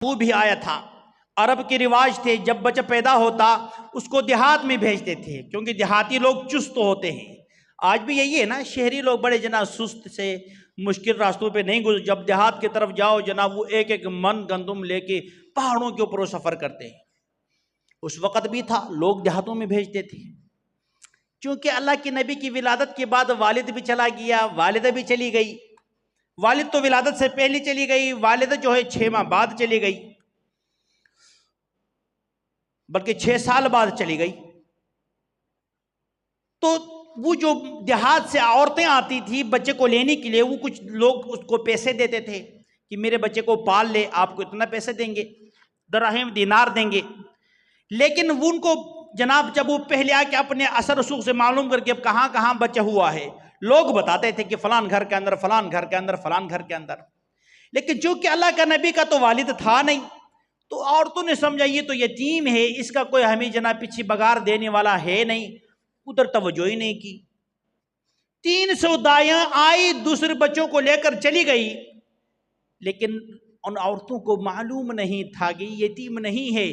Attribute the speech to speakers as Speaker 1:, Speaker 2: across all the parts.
Speaker 1: وہ بھی آیا تھا۔ عرب کے رواج تھے جب بچہ پیدا ہوتا اس کو دیہات میں بھیجتے تھے، کیونکہ دیہاتی لوگ چست ہوتے ہیں۔ آج بھی یہی ہے نا، شہری لوگ بڑے جناب سست سے مشکل راستوں پہ نہیں گزر، جب دیہات کی طرف جاؤ جناب وہ ایک ایک من گندم لے کے پہاڑوں کے اوپر وہ سفر کرتے ہیں۔ اس وقت بھی تھا، لوگ دیہاتوں میں بھیجتے تھے۔ چونکہ اللہ کے نبی کی ولادت کے بعد والد بھی چلا گیا، والدہ بھی چلی گئی۔ والد تو ولادت سے پہلے چلی گئی، والدہ جو ہے 6 ماہ بعد چلی گئی، بلکہ 6 سال بعد چلی گئی۔ تو وہ جو دیہات سے عورتیں آتی تھی بچے کو لینے کے لیے، وہ کچھ لوگ اس کو پیسے دیتے تھے کہ میرے بچے کو پال لے، آپ کو اتنا پیسے دیں گے، دراہم دینار دیں گے۔ لیکن وہ ان کو جناب جب وہ پہلے آ کے اپنے اثر رسوخ سے معلوم کر کے اب کہاں کہاں بچہ ہوا ہے، لوگ بتاتے تھے کہ فلان گھر کے اندر، فلان گھر کے اندر، فلان گھر کے اندر۔ لیکن چونکہ اللہ کا نبی کا تو والد تھا نہیں، تو عورتوں نے سمجھا یہ تو یتیم ہے، اس کا کوئی ہمیں جناب پیچھے بگار دینے والا ہے نہیں، ادھر توجہ ہی نہیں کی۔ 300 دائیاں آئی، دوسرے بچوں کو لے کر چلی گئی، لیکن ان عورتوں کو معلوم نہیں تھا کہ یہ یتیم نہیں ہے،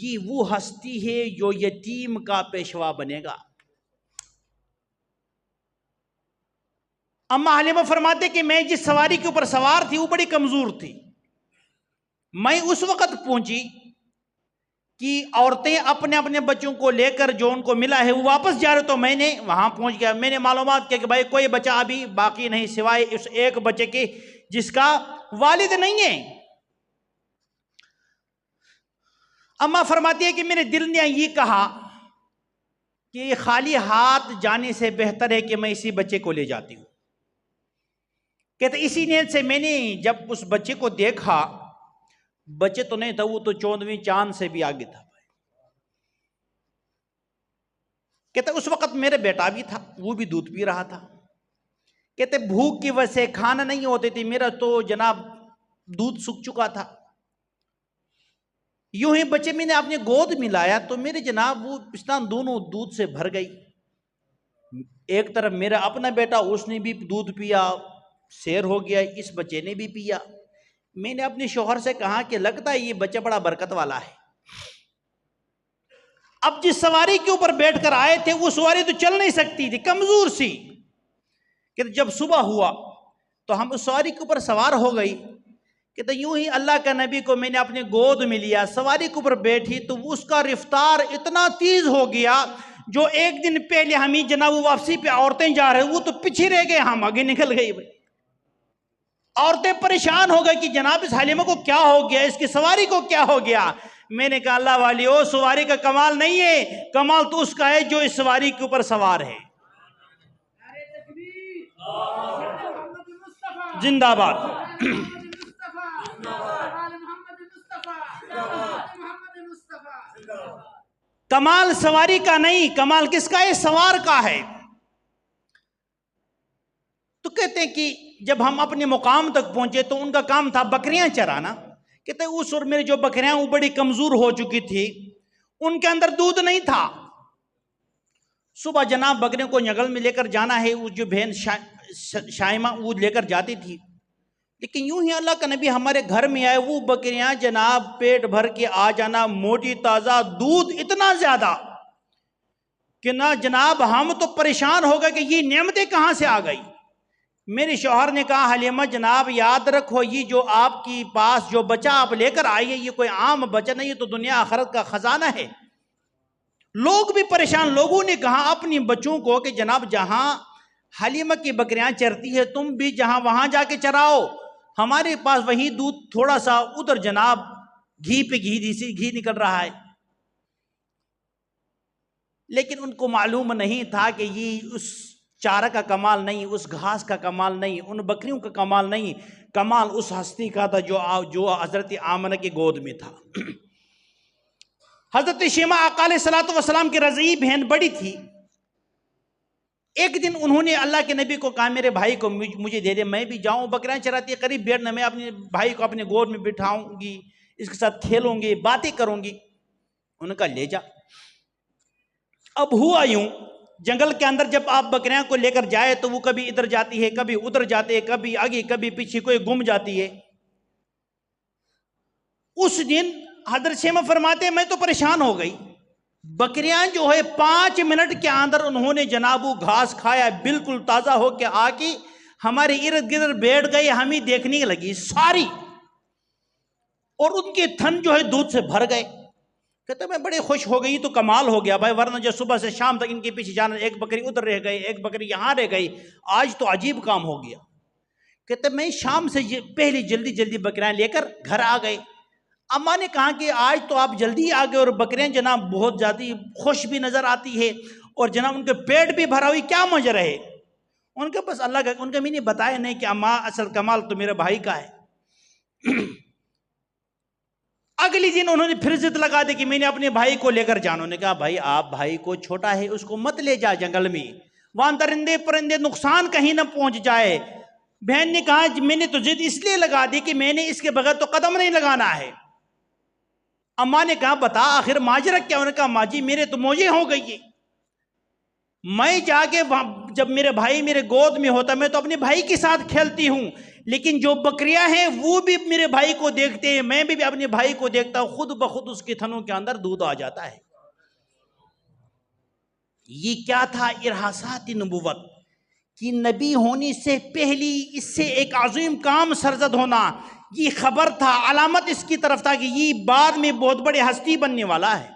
Speaker 1: یہ وہ ہستی ہے جو یتیم کا پیشوا بنے گا۔ اما حلیمہ فرماتے کہ میں جس سواری کے اوپر سوار تھی وہ بڑی کمزور تھی۔ میں اس وقت پہنچی کہ عورتیں اپنے اپنے بچوں کو لے کر جو ان کو ملا ہے وہ واپس جا رہے، تو میں نے وہاں پہنچ گیا۔ میں نے معلومات کیا کہ بھائی کوئی بچہ ابھی باقی نہیں سوائے اس ایک بچے کے جس کا والد نہیں ہے۔ اما فرماتی ہے کہ میرے دل نے یہ کہا کہ خالی ہاتھ جانے سے بہتر ہے کہ میں اسی بچے کو لے جاتی ہوں۔ کہتے اسی نیت سے میں نے جب اس بچے کو دیکھا، بچے تو نہیں تھا، وہ تو 14ویں چاند سے بھی آگے تھا۔ کہتے اس وقت میرے بیٹا بھی تھا، وہ بھی دودھ پی رہا تھا۔ کہتے بھوک کی وجہ سے کھانا نہیں ہوتی تھی، میرا تو جناب دودھ سوکھ چکا تھا۔ یوں ہی بچے میں نے اپنے گود میں لایا تو میرے جناب وہ پستان دونوں دودھ سے بھر گئی۔ ایک طرف میرا اپنا بیٹا، اس نے بھی دودھ پیا، سیر ہو گیا، اس بچے نے بھی پیا۔ میں نے اپنے شوہر سے کہا کہ لگتا ہے یہ بچہ بڑا برکت والا ہے۔ اب جس سواری کے اوپر بیٹھ کر آئے تھے وہ سواری تو چل نہیں سکتی تھی، کمزور سی۔ کہ جب صبح ہوا تو ہم اس سواری کے اوپر سوار ہو گئی۔ کہ یوں ہی اللہ کا نبی کو میں نے اپنے گود میں لیا، سواری کے اوپر بیٹھی تو اس کا رفتار اتنا تیز ہو گیا، جو ایک دن پہلے ہمیں جناب واپسی پہ عورتیں جا رہے وہ تو پیچھے رہ گئے، ہم آگے نکل گئی۔ عورتیں پریشان ہو گئی کہ جناب اس حلیمہ کو کیا ہو گیا، اس کی سواری کو کیا ہو گیا۔ میں نے کہا اللہ والی او سواری کا کمال نہیں ہے، کمال تو اس کا ہے جو اس سواری کے اوپر سوار ہے۔ زندہ باد۔ کمال سواری کا نہیں، کمال کس کا ہے؟ سوار کا ہے۔ تو کہتے ہیں کہ جب ہم اپنے مقام تک پہنچے تو ان کا کام تھا بکریاں چرانا۔ کہتے ہیں اس اور میری جو بکریاں وہ بڑی کمزور ہو چکی تھی، ان کے اندر دودھ نہیں تھا۔ صبح جناب بکریوں کو جنگل میں لے کر جانا ہے، وہ جو بہن شائمہ وہ لے کر جاتی تھی، لیکن یوں ہی اللہ کا نبی ہمارے گھر میں آئے، وہ بکریاں جناب پیٹ بھر کے آ جانا، موٹی تازہ دودھ اتنا زیادہ کہ نہ جناب ہم تو پریشان ہو گئے کہ یہ نعمتیں کہاں سے آ گئی۔ میرے شوہر نے کہا حلیمہ جناب یاد رکھو یہ جو آپ کی پاس جو بچہ آپ لے کر آئی ہے یہ کوئی عام بچہ نہیں ہے، تو دنیا آخرت کا خزانہ ہے۔ لوگ بھی پریشان، لوگوں نے کہا اپنی بچوں کو کہ جناب جہاں حلیمہ کی بکریاں چرتی ہے تم بھی جہاں وہاں جا کے چراؤ، ہمارے پاس وہی دودھ تھوڑا سا ادھر جناب گھی پہ گھی نکل رہا ہے۔ لیکن ان کو معلوم نہیں تھا کہ یہ اس چارہ کا کمال نہیں، اس گھاس کا کمال نہیں، ان بکریوں کا کمال نہیں، کمال اس ہستی کا تھا جو حضرت آمنہ کی گود میں تھا۔ حضرت شیمہ آقا علیہ الصلوۃ والسلام کی رضعی بہن بڑی تھی۔ ایک دن انہوں نے اللہ کے نبی کو کہا میرے بھائی کو مجھے دے دے، میں بھی جاؤں، بکریاں چراتی ہے، قریب بیٹھنا، میں اپنے بھائی کو اپنے گود میں بٹھاؤں گی، اس کے ساتھ کھیلوں گی، باتیں کروں گی۔ انہوں نے کہا لے جا۔ اب ہوا یوں، جنگل کے اندر جب آپ بکریاں کو لے کر جائے تو وہ کبھی ادھر جاتی ہے، کبھی ادھر جاتے ہے، کبھی آگے کبھی پیچھے، کوئی گم جاتی ہے۔ اس دن حضرت شیمہ فرماتے ہیں میں تو پریشان ہو گئی، بکریاں جو ہے 5 منٹ کے اندر انہوں نے جناب وہ گھاس کھایا، بالکل تازہ ہو کے آ کے ہمارے ارد گرد بیٹھ گئی، ہمیں دیکھنے لگی ساری، اور ان کے تھن جو ہے دودھ سے بھر گئے۔ کہتے میں بڑے خوش ہو گئی، تو کمال ہو گیا بھائی، ورنہ جو صبح سے شام تک ان کے پیچھے جانا، ایک بکری ادھر رہ گئی، ایک بکری یہاں رہ گئی، آج تو عجیب کام ہو گیا۔ کہتے میں شام سے پہلی جلدی بکریاں لے کر گھر آ گئے۔ اماں نے کہا کہ آج تو آپ جلدی آ گئے، اور بکریاں جناب بہت زیادہ خوش بھی نظر آتی ہے، اور جناب ان کے پیٹ بھی بھرا ہوئی، کیا مجرا ہے؟ ان کے بس اللہ کا، ان کا میں نے بتایا نہیں کہ اماں اصل کمال تو میرے بھائی کا ہے۔ اگلی دن انہوں نے پھر ضد لگا دی کہ میں نے اپنے بھائی کو لے کر جانا۔ انہوں نے کہا بھائی آپ بھائی کو، چھوٹا ہے اس کو مت لے جا جنگل میں، وہاں درندے پرندے نقصان کہیں نہ پہنچ جائے۔ بہن نے کہا میں نے تو ضد اس لیے لگا دی کہ میں نے اس کے بغیر تو قدم نہیں لگانا ہے۔ اماں نے کہا بتا آخر ماجرا کیا؟ انہوں نے کہا ماں جی میرے تو موجے ہو گئی ہے، میں جا کے جب میرے بھائی میرے گود میں ہوتا میں تو اپنے بھائی کے ساتھ کھیلتی ہوں، لیکن جو بکریاں ہیں وہ بھی میرے بھائی کو دیکھتے ہیں، میں بھی اپنے بھائی کو دیکھتا ہوں، خود بخود اس کے تھنوں کے اندر دودھ آ جاتا ہے۔ یہ کیا تھا؟ ارہاسات نبوت کہ نبی ہونے سے پہلی اس سے ایک عظیم کام سرزد ہونا، یہ خبر تھا، علامت اس کی طرف تھا کہ یہ بعد میں بہت بڑے ہستی بننے والا ہے۔